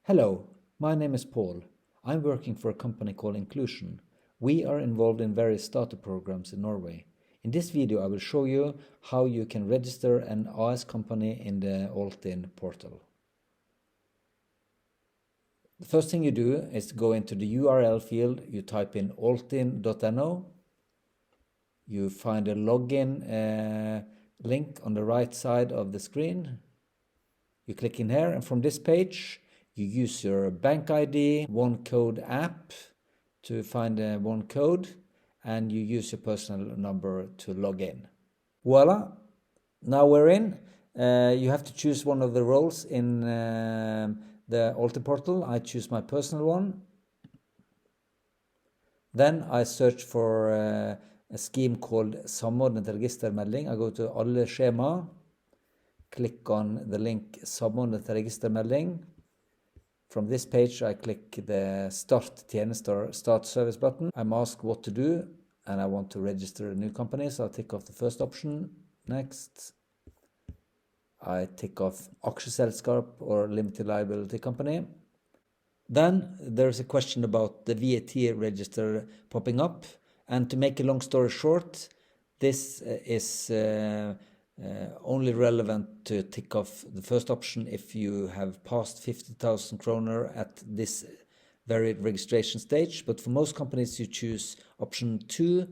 Hello, my name is Paul. I'm working for a company called Inclusion. We are involved in various startup programs in Norway. In this video, I will show you how you can register an AS company in the Altinn portal. The first thing you do is go into the URL field. You type in altinn.no. You find a login link on the right side of the screen. You click in here, and from this page, you use your bank ID, one code app to find one code, and you use your personal number to log in. Voila! Now we're in. You have to choose one of the roles in the Altinn portal. I choose my personal one. Then I search for a scheme called Samordnet registermelding. I go to Alle skjema, click on the link Samordnet registermelding. From this page, I click the Start tjeneste or Start Service button. I'm asked what to do, and I want to register a new company, so I'll tick off the first option. Next. I tick off aksjeselskap or limited liability company. Then there's a question about the VAT register popping up. And to make a long story short, this is only relevant to tick off the first option if you have passed 50,000 kroner at this very registration stage. But for most companies, you choose option 2,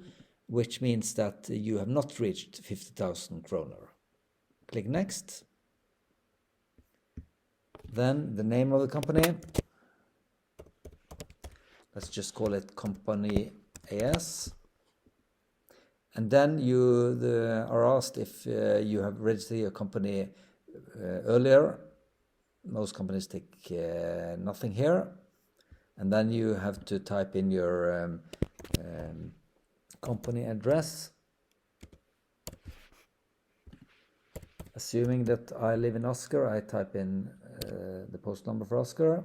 which means that you have not reached 50,000 kroner. Click Next. Then the name of the company. Let's just call it Company AS. And then you are asked if you have registered your company earlier. Most companies tick nothing here. And then you have to type in your company address. Assuming that I live in Asker, I type in the post number for Asker.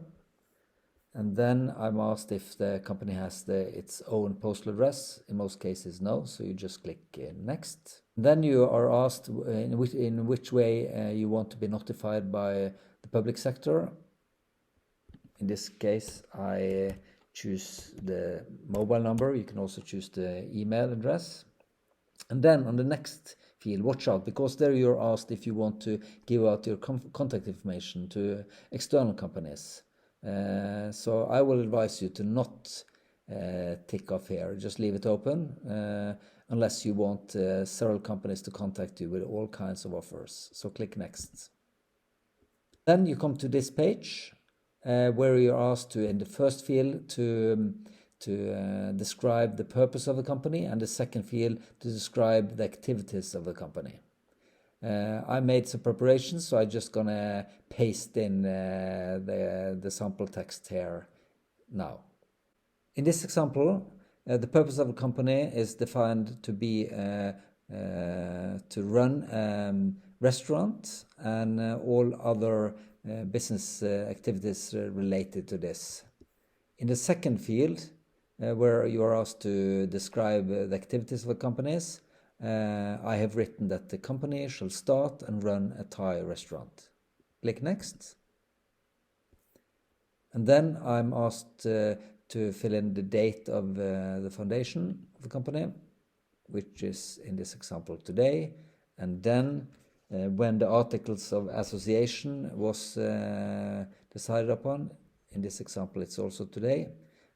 And then I'm asked if the company has its own postal address. In most cases, no, so you just click Next. Then you are asked in which way you want to be notified by the public sector. In this case, I choose the mobile number. You can also choose the email address. And then on the next field, watch out, because there you're asked if you want to give out your contact information to external companies. So I will advise you to not tick off here. Just leave it open unless you want several companies to contact you with all kinds of offers. So click Next. Then you come to this page where you're asked to, in the first field, to describe the purpose of the company, and the second field to describe the activities of the company. I made some preparations, so I'm just gonna paste in the sample text here now. In this example, the purpose of a company is defined to be to run a restaurant and all other business activities related to this. In the second field, where you are asked to describe the activities of the companies, I have written that the company shall start and run a Thai restaurant. Click Next. And then I'm asked to fill in the date of the foundation of the company, which is in this example today. And then when the articles of association was decided upon, in this example it's also today.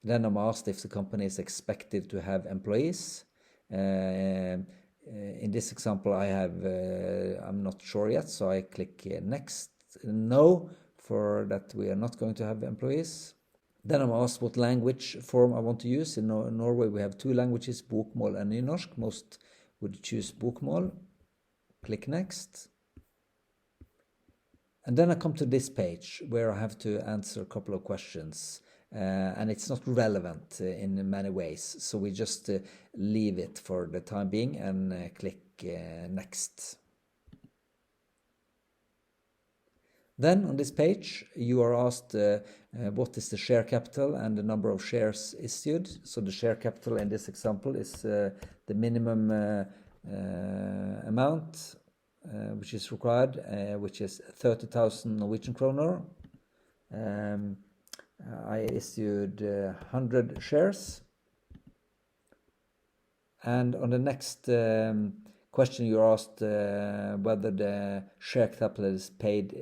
Then I'm asked if the company is expected to have employees. In this example, I'm not sure yet, so I click Next. No, for that we are not going to have employees. Then I'm asked what language form I want to use. In Norway, we have 2 languages, bokmål and nynorsk. Most would choose bokmål. Click Next. And then I come to this page where I have to answer a couple of questions. And it's not relevant in many ways, so we just leave it for the time being and click Next. Then on this page you are asked what is the share capital and the number of shares issued. So the share capital in this example is the minimum amount which is required, which is 30,000 Norwegian kroner. I issued 100 shares. And on the next question, you're asked whether the share capital is paid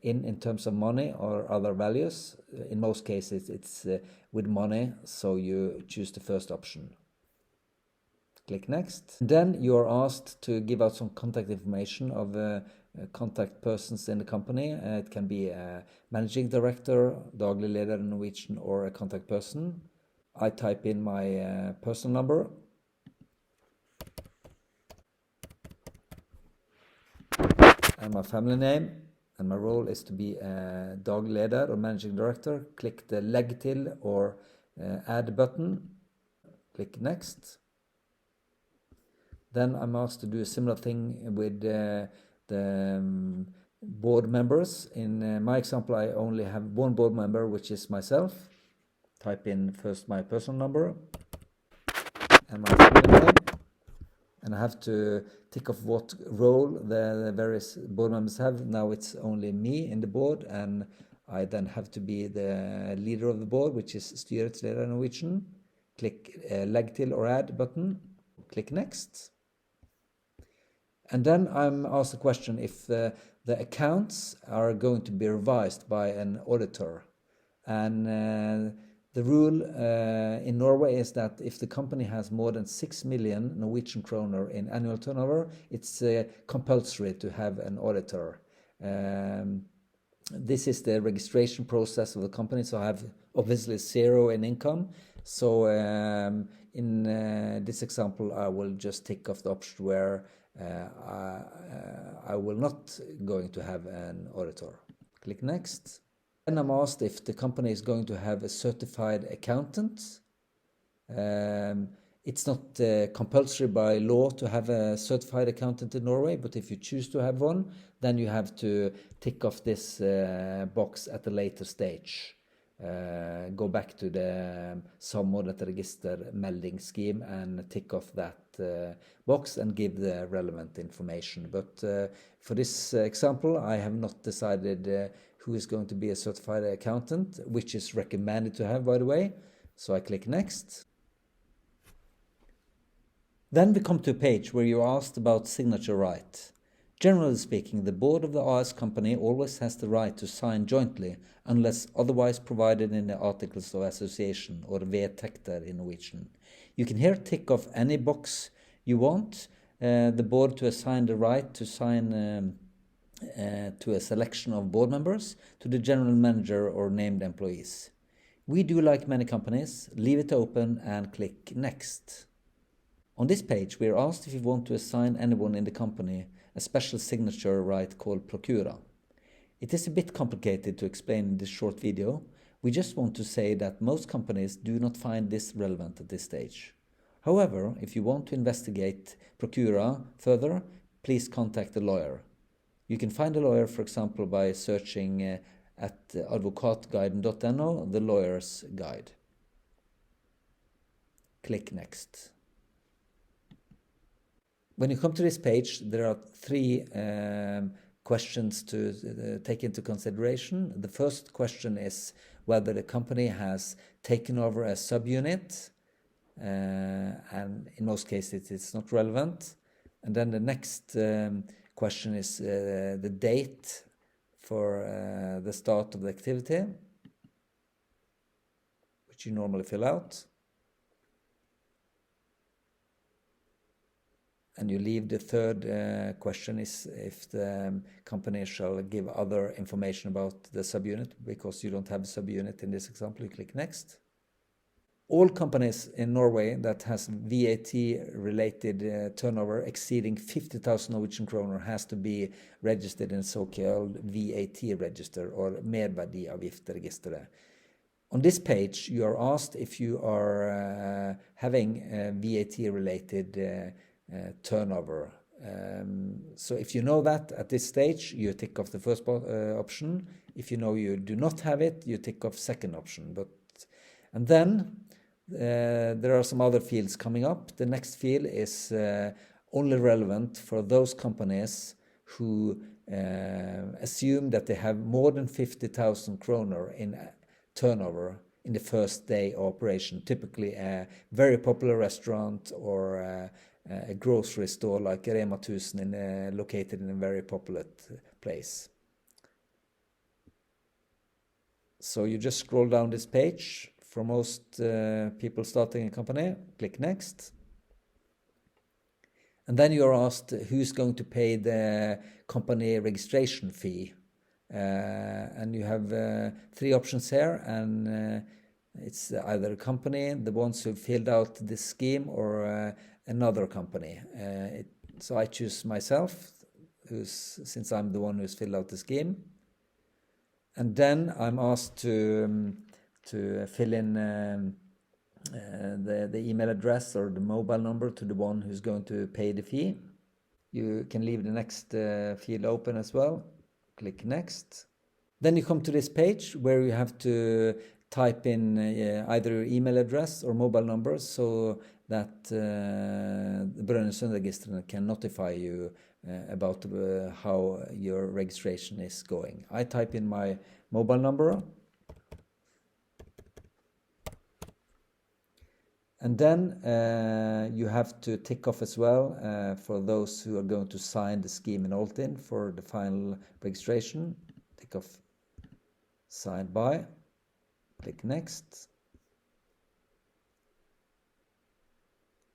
in terms of money or other values. In most cases, it's with money, so you choose the first option. Click next. Then you're asked to give out some contact information of contact persons in the company. It can be a managing director, daglig leder in Norwegian, or a contact person. I type in my personal number. And my family name, and my role is to be a daglig leder or managing director. Click the legg til or add button. Click next. Then I'm asked to do a similar thing with the board members. In my example, I only have one board member, which is myself. Type in first my personal number and my family name. And I have to tick off what role the various board members have. Now it's only me in the board, and I then have to be the leader of the board, which is styrets leder in Norwegian. Click legg til or add button. Click next. And then I'm asked a question if the accounts are going to be revised by an auditor. And the rule in Norway is that if the company has more than 6 million Norwegian kroner in annual turnover, it's compulsory to have an auditor. This is the registration process of the company, so I have obviously zero in income. So in this example, I will just tick off the option where I will not going to have an auditor. Click next. Then I'm asked if the company is going to have a certified accountant. It's not compulsory by law to have a certified accountant in Norway, but if you choose to have one, then you have to tick off this box at a later stage. Go back to the Samordnet register melding scheme and tick off that box and give the relevant information. But for this example, I have not decided who is going to be a certified accountant, which is recommended to have, by the way. So I click next. Then we come to a page where you're asked about signature right. Generally speaking, the board of the AS company always has the right to sign jointly unless otherwise provided in the Articles of Association, or vedtekter in Norwegian. You can here tick off any box you want the board to assign the right to sign to a selection of board members, to the general manager or named employees. We do like many companies, leave it open and click next. On this page, we are asked if you want to assign anyone in the company a special signature right called procura. It is a bit complicated to explain in this short video. We just want to say that most companies do not find this relevant at this stage. However, if you want to investigate procura further, please contact a lawyer. You can find a lawyer, for example, by searching at advokatguiden.no, the lawyer's guide. Click next. When you come to this page, there are three questions to take into consideration. The first question is whether the company has taken over a subunit, and in most cases it's not relevant. And then the next question is the date for the start of the activity, which you normally fill out. And you leave the third question is if the company shall give other information about the subunit, because you don't have a subunit in this example. You click next. All companies in Norway that has VAT-related turnover exceeding 50,000 Norwegian kroner has to be registered in so-called VAT register, or merverdiavgiftregisteret. On this page, you are asked if you are having VAT-related turnover. So if you know that at this stage, you tick off the first option. If you know you do not have it, you tick off second option. And then there are some other fields coming up. The next field is only relevant for those companies who assume that they have more than 50,000 kroner in turnover in the first day of operation, typically a very popular restaurant or a grocery store like Rema 1000 located in a very popular place. So you just scroll down this page. For most people starting a company, click next. And then you're asked who's going to pay the company registration fee. And you have 3 options here, and it's either a company, the ones who filled out this scheme, or another company. So I choose myself, since I'm the one who's filled out the scheme. And then I'm asked to fill in the email address or the mobile number to the one who's going to pay the fee. You can leave the next field open as well. Click next. Then you come to this page where you have to type in either your email address or mobile number so that the Brønnøysundregistrene can notify you about how your registration is going. I type in my mobile number. And then you have to tick off as well for those who are going to sign the scheme in Altinn for the final registration. Tick off sign by, click next.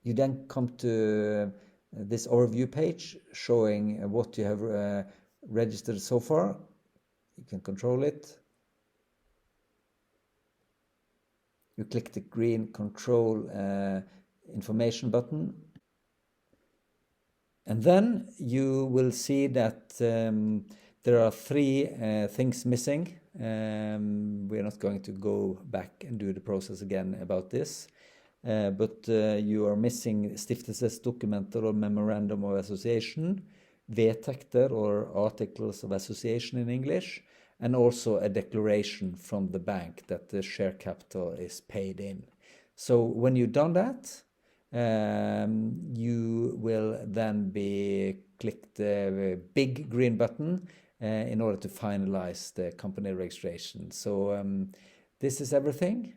You then come to this overview page showing what you have registered so far. You can control it. You click the green control information button. And then you will see that there are 3 things missing. We're not going to go back and do the process again about this. But you are missing stiftelsesdokumenter or memorandum of association, vedtekter or articles of association in English, and also a declaration from the bank that the share capital is paid in. So when you've done that, you will then click the big green button in order to finalize the company registration. So this is everything,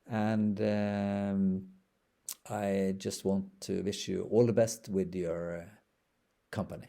and I just want to wish you all the best with your company.